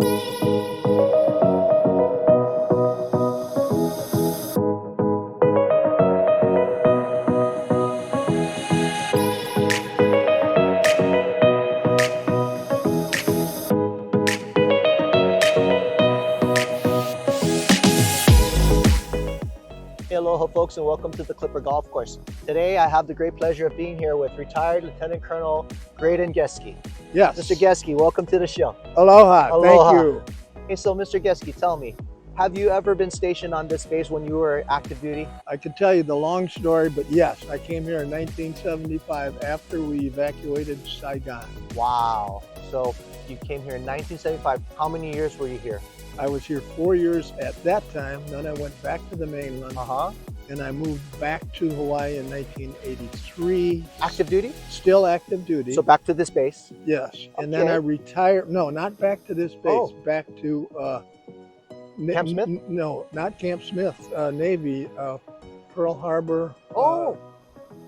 Aloha folks, and welcome to the Klipper Golf Course. Today I have the great pleasure of being here with retired Lieutenant Colonel Graydon Geske. Yes. Mr. Geske, welcome to the show. Aloha. Aloha. Thank you. Hey, so Mr. Geske, tell me, have you ever been stationed on this base when you were active duty? I could tell you the long story, but yes, I came here in 1975 after we evacuated Saigon. Wow. So you came here in 1975. How many years were you here? I was here 4 years at that time. Then I went back to the mainland. And I moved back to Hawaii in 1983. Active duty? Still active duty. So back to this base? Yes. Okay. And then I retired. No, not back to this base. Back to Camp Smith? No, not Camp Smith. Navy, Pearl Harbor.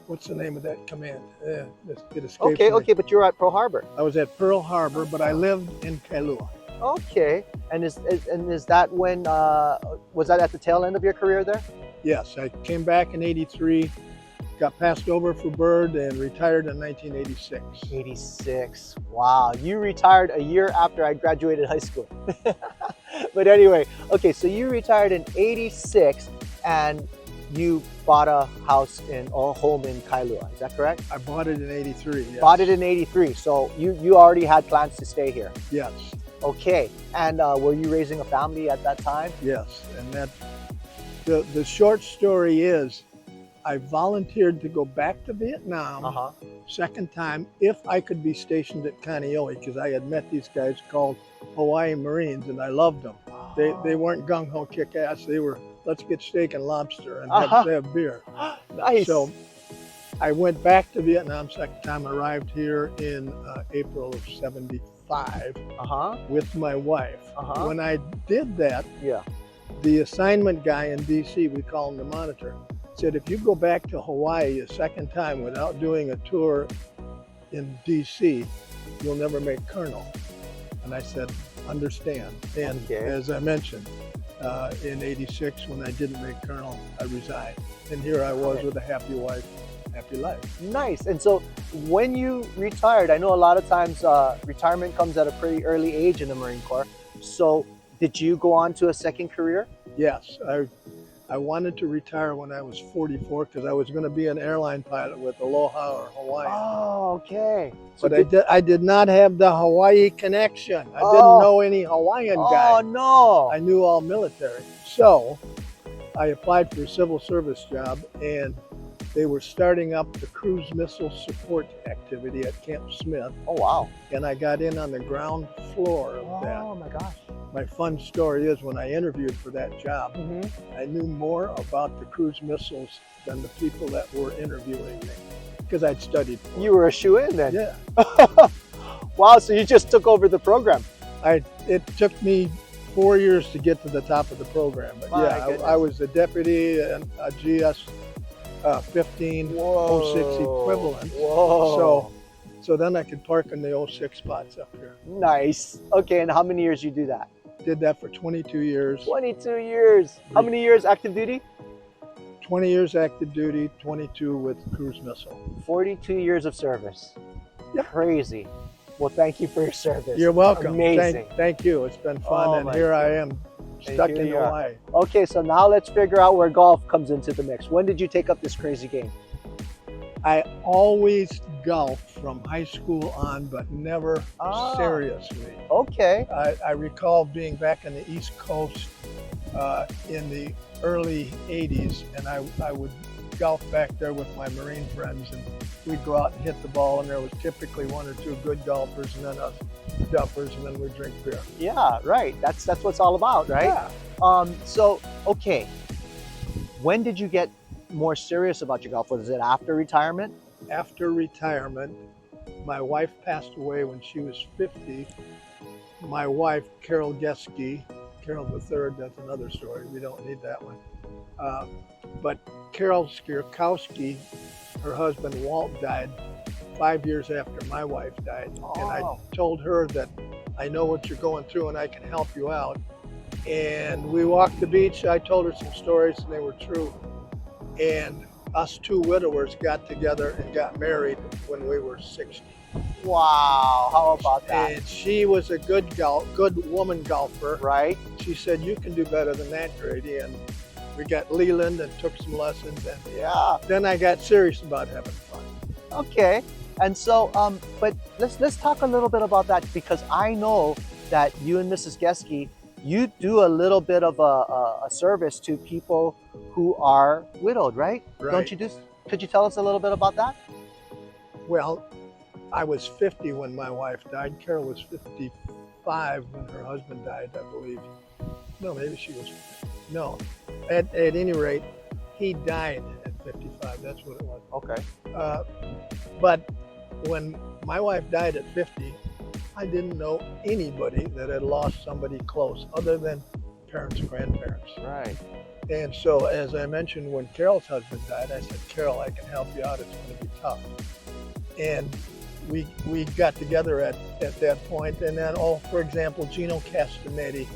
What's the name of that command? It escapes me. Okay, but you were at Pearl Harbor. I was at Pearl Harbor, but I lived in Kailua. Okay, and is that when was that at the tail end of your career there? Yes, I came back in ¡83, got passed over for Bird, and retired in 1986. 86. Wow, you retired a year after I graduated high school. But anyway, okay, so you retired in 86 and you bought a house in a home in Kailua, is that correct? I bought it in '83. Yes. Bought it in 83, so you already had plans to stay here? Yes. Okay, and were you raising a family at that time? Yes, and that the short story is I volunteered to go back to Vietnam second time if I could be stationed at Kaneohe, because I had met these guys called Hawaii Marines and I loved them. They weren't gung-ho kick-ass, they were let's get steak and lobster and have beer. Nice. So I went back to Vietnam second time, arrived here in April of '75 with my wife. When I did that, the assignment guy in DC, we call him the monitor, said if you go back to Hawaii a second time without doing a tour in DC, you'll never make colonel. And I said, understand. And as I mentioned, in '86, when I didn't make colonel, I resigned. And here I was with a happy wife, happy life. Nice. And so when you retired, I know a lot of times retirement comes at a pretty early age in the Marine Corps. So did you go on to a second career? Yes. I wanted to retire when I was 44 because I was going to be an airline pilot with Aloha or Hawaiian. Oh, okay. So but I did not have the Hawaii connection. I didn't know any Hawaiian guy. Oh, no. I knew all military. So I applied for a civil service job, and they were starting up the cruise missile support activity at Camp Smith. Oh, wow. And I got in on the ground floor of that. Oh, my gosh. My fun story is when I interviewed for that job, I knew more about the cruise missiles than the people that were interviewing me because I'd studied for You were a shoo-in then? Yeah. Wow, so you just took over the program. It took me 4 years to get to the top of the program. But I was the deputy and a GS 15 06 equivalent. Whoa. So then I could park in the 06 spots up here. Nice. Okay, and how many years you do that? Did that for 22 years. 22 years. How many years active duty? 20 years active duty, 22 with cruise missile. 42 years of service. Yeah. Crazy. Well, thank you for your service. You're welcome. Amazing. Thank you. It's been fun, and here I am stuck in Hawaii. Okay, so now let's figure out where golf comes into the mix. When did you take up this crazy game? I always golfed from high school on, but never seriously. Okay. I recall being back on the East Coast in the early '80s, and I would golf back there with my Marine friends, and we'd go out and hit the ball, and there was typically one or two good golfers and then us duffers, and then we'd drink beer. Yeah, right. That's what it's all about, right? Yeah. So, okay. When did you get more serious about your golf? Was it after retirement? After retirement, my wife passed away when she was 50. My wife, Carol Geske, Carol III, that's another story. We don't need that one. But Carol Skierkowski, her husband Walt, died 5 years after my wife died. And I told her that I know what you're going through and I can help you out. And we walked the beach. I told her some stories and they were true. And us two widowers got together and got married when we were 60. Wow, how about that? And she was a good woman golfer. Right. She said, you can do better than that, Grady. And we got Leland and took some lessons. And yeah, then I got serious about having fun. Okay. And so, but let's talk a little bit about that, because I know that you and Mrs. Geske, you do a little bit of a service to people who are widowed, right? Right. Don't you do? Could you tell us a little bit about that? Well, I was 50 when my wife died. Carol was 55 when her husband died, I believe. No, maybe she was. No. At any rate, he died at 55. That's what it was. Okay. But when my wife died at 50, I didn't know anybody that had lost somebody close other than parents, grandparents. Right. And so, as I mentioned, when Carol's husband died, I said, Carol, I can help you out. It's going to be tough. And we got together at that point. And then, for example, Gino Castanetti,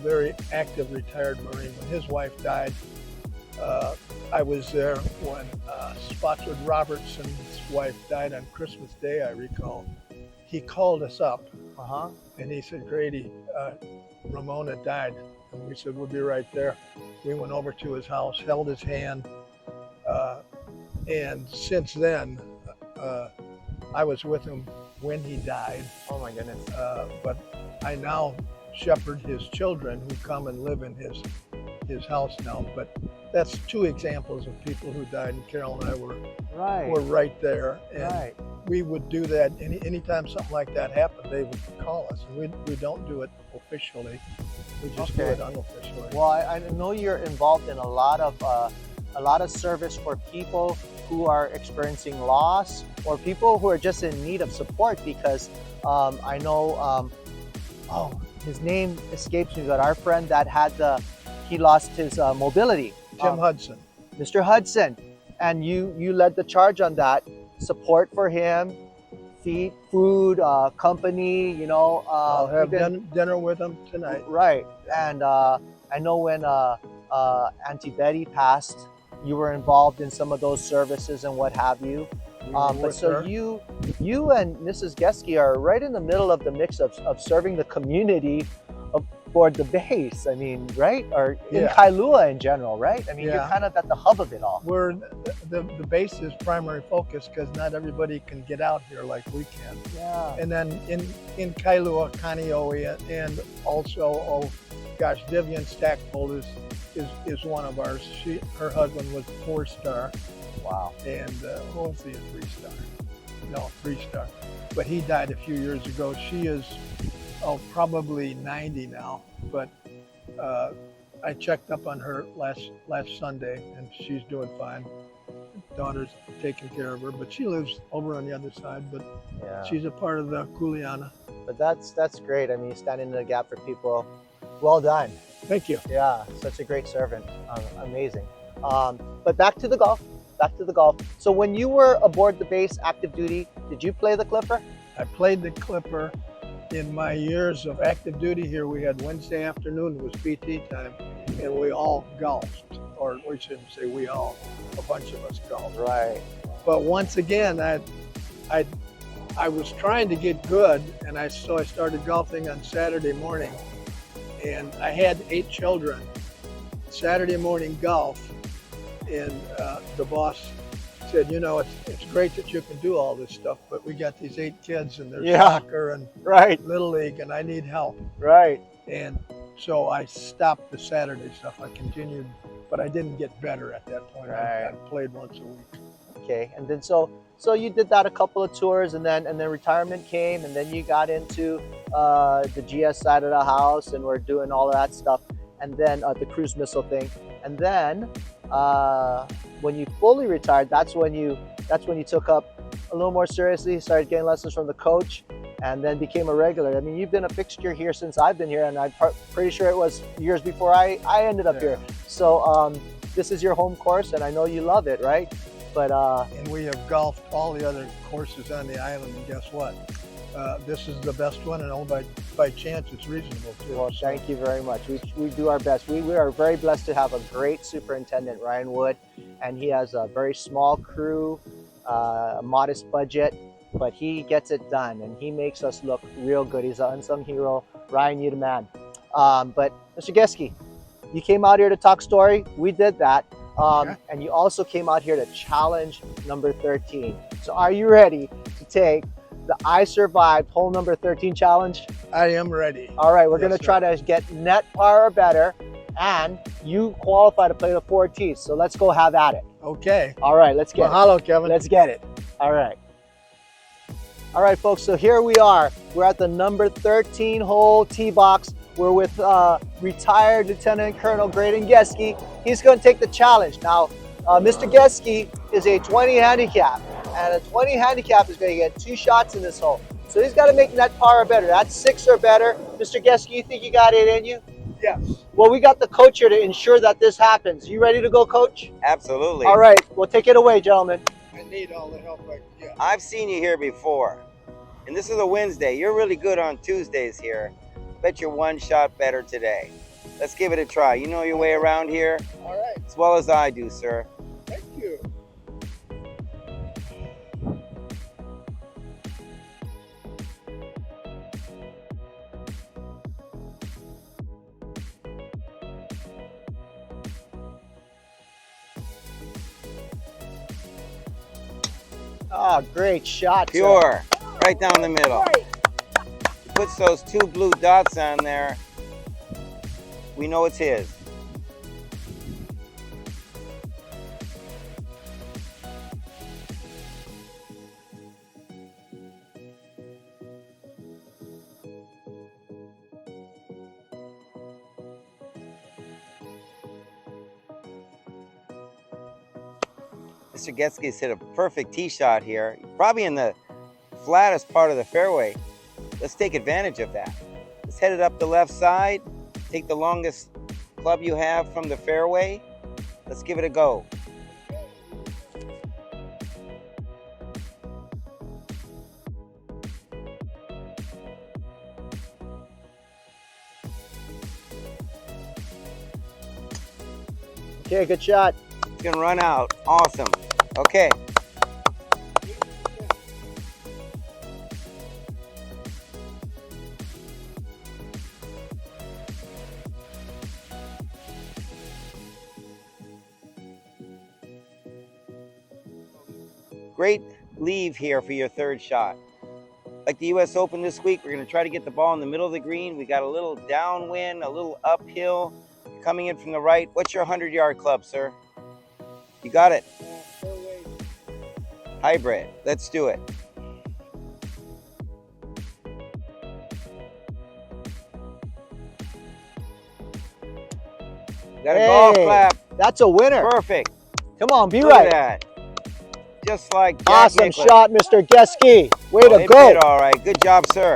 very active retired Marine, when his wife died, I was there when Spotswood Robertson's wife died on Christmas Day, I recall. He called us up and he said, Grady, Ramona died. And we said, we'll be right there. We went over to his house, held his hand. And since then, I was with him when he died. Oh my goodness. But I now shepherd his children who come and live in his house now. But that's two examples of people who died, and Carol and I were right there. And we would do that anytime something like that happened. They would call us, and we don't do it officially. We just do it unofficially. Well, I know you're involved in a lot of service for people who are experiencing loss, or people who are just in need of support, because I know, his name escapes me, but our friend that had he lost his mobility. Jim Hudson. Mr. Hudson. And you led the charge on that. Support for him, feed, food, company, you know. I'll have dinner with him tonight. Right. And I know when Auntie Betty passed, you were involved in some of those services and what have you. But so you and Mrs. Geske are right in the middle of the mix of serving the community aboard the base. I mean, right? Or in Kailua in general, right? I mean, you're kind of at the hub of it all. We're the base's primary focus, because not everybody can get out here like we can. Yeah. And then in Kailua, Kaneohe, and also, Vivian Stackpole is one of ours. Her husband was 4-star. Wow. And what was he, a 3-star? No, 3-star. But he died a few years ago. She is probably 90 now. But I checked up on her last Sunday, and she's doing fine. Daughter's taking care of her, but she lives over on the other side. But she's a part of the Kuleana. But that's great. I mean, you stand in the gap for people. Well done. Thank you. Yeah, such a great servant. Amazing. But back to the golf. So when you were aboard the base active duty, did you play the Klipper? I played the Klipper. In my years of active duty here, we had Wednesday afternoon, it was PT time, and we all golfed. Or we shouldn't say we all, a bunch of us golfed. Right. But once again, I was trying to get good, and so I started golfing on Saturday morning. And I had 8 children. Saturday morning golf, and the boss said, you know, it's great that you can do all this stuff, but we got these 8 kids, and there's soccer and Little League, and I need help. Right. And so I stopped the Saturday stuff. I continued, but I didn't get better at that point. I played once a week. Okay, and then so you did that a couple of tours, and then retirement came, and then you got into the GS side of the house, and we're doing all of that stuff, and then the cruise missile thing, and then when you fully retired, that's when you took up a little more seriously, started getting lessons from the coach, and then became a regular. I mean, you've been a fixture here since I've been here, and I'm pretty sure it was years before I ended up here. So this is your home course, and I know you love it, right? But and we have golfed all the other courses on the island, and guess what? this is the best one, and all by chance it's reasonable too. Well, thank you very much. We do our best. We are very blessed to have a great superintendent, Ryan Wood, and he has a very small crew, a modest budget, but he gets it done and he makes us look real good. He's an unsung hero. Ryan, you the man. But Mr. Geske, you came out here to talk story. We did that. And you also came out here to challenge number 13. So are you ready to take the I Survived hole number 13 challenge? I am ready. All right, we're going to try to get net par or better, and you qualify to play the 4 tees. So let's go have at it. Okay. All right, let's get it. Mahalo, Kevin. Let's get it. All right. All right, folks, so here we are. We're at the number 13 hole tee box. We're with retired Lieutenant Colonel Graydon Geske. He's going to take the challenge. Now, Mr. Geske is a 20 handicap, and a 20 handicap is going to get 2 shots in this hole. So he's got to make net par or better. That's 6 or better. Mr. Geske, you think you got it in you? Yes. Well, we got the coach here to ensure that this happens. You ready to go, Coach? Absolutely. All right, well, take it away, gentlemen. I need all the help I can get. I've seen you here before, and this is a Wednesday. You're really good on Tuesdays here. Bet you're 1 shot better today. Let's give it a try. You know your way around here All right. as well as I do, sir. Thank you. Oh, great shot. Pure, right down the middle. He puts those 2 blue dots on there. We know it's his. Mr. Geske's hit a perfect tee shot here, probably in the flattest part of the fairway. Let's take advantage of that. Let's head it up the left side, take the longest club you have from the fairway. Let's give it a go. Okay, good shot. It's gonna run out. Awesome. Okay. Great leave here for your 3rd shot. Like the US Open this week, we're going to try to get the ball in the middle of the green. We got a little downwind, a little uphill coming in from the right. What's your 100-yard club, sir? You got it. Hybrid. Let's do it. Got a golf clap. That's a winner. Perfect. Come on, be Look right. at that. Just like Jack Awesome Nicklaus. shot, Mr. Geske. Way to It go. did all right. Good job, sir.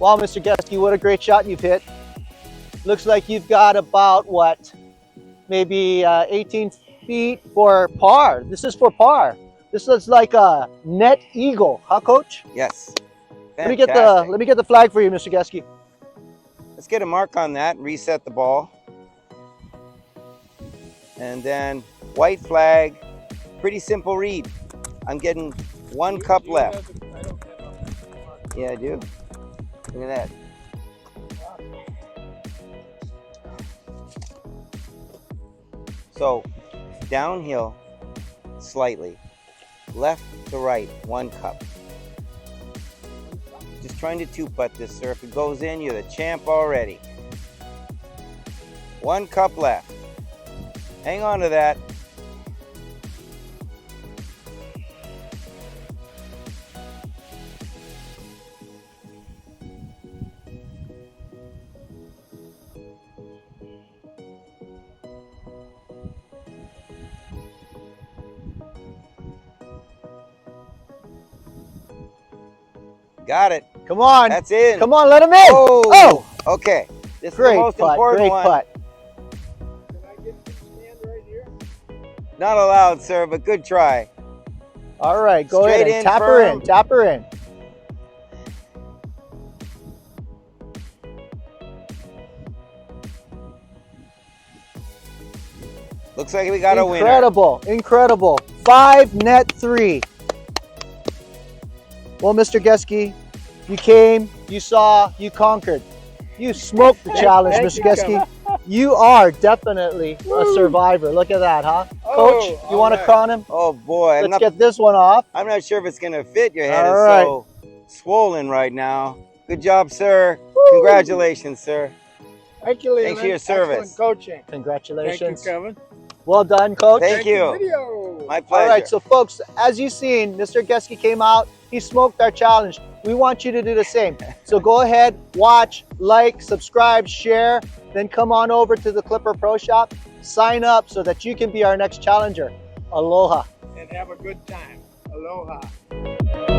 Wow, Mr. Geske, what a great shot you've hit. Looks like you've got about, what, maybe 18 feet for par. This is for par. This looks like a net eagle, huh, Coach? Yes. Let me get the flag for you, Mr. Geske. Let's get a mark on that and reset the ball. And then white flag. Pretty simple read. I'm getting 1 cup left. Yeah, I do. Look at that. So downhill slightly, left to right, 1 cup. Just trying to 2-putt this, sir. If it goes in, you're the champ already. 1 cup left. Hang on to that. Got it. Come on. That's in. Come on, let him in. Oh. Okay, this is the Great most putt, important great one. putt. Can I get some stand right here? Not allowed, sir, but good try. All right, go Straight ahead and in, tap her firm. in, tap her in. Looks like we got a winner. Incredible, incredible. 5 net 3. Well, Mr. Geske, you came, you saw, you conquered. You smoked the challenge, Thank Mr. you, Geske. You are definitely a survivor. Look at that, huh? Coach, you want to crown him? Oh boy, Let's get this one off. I'm not sure if it's gonna fit. Your head All is right. so swollen right now. Good job, sir. Woo. Congratulations, sir. Thank you, Leland. Thanks for your service. Excellent coaching. Congratulations. Thank you, Kevin. Well done, Coach. Thank you. Video. My pleasure. All right, so folks, as you've seen, Mr. Geske came out. He smoked our challenge. We want you to do the same. So go ahead, watch, like, subscribe, share, then come on over to the Klipper Pro Shop. Sign up so that you can be our next challenger. Aloha. And have a good time. Aloha.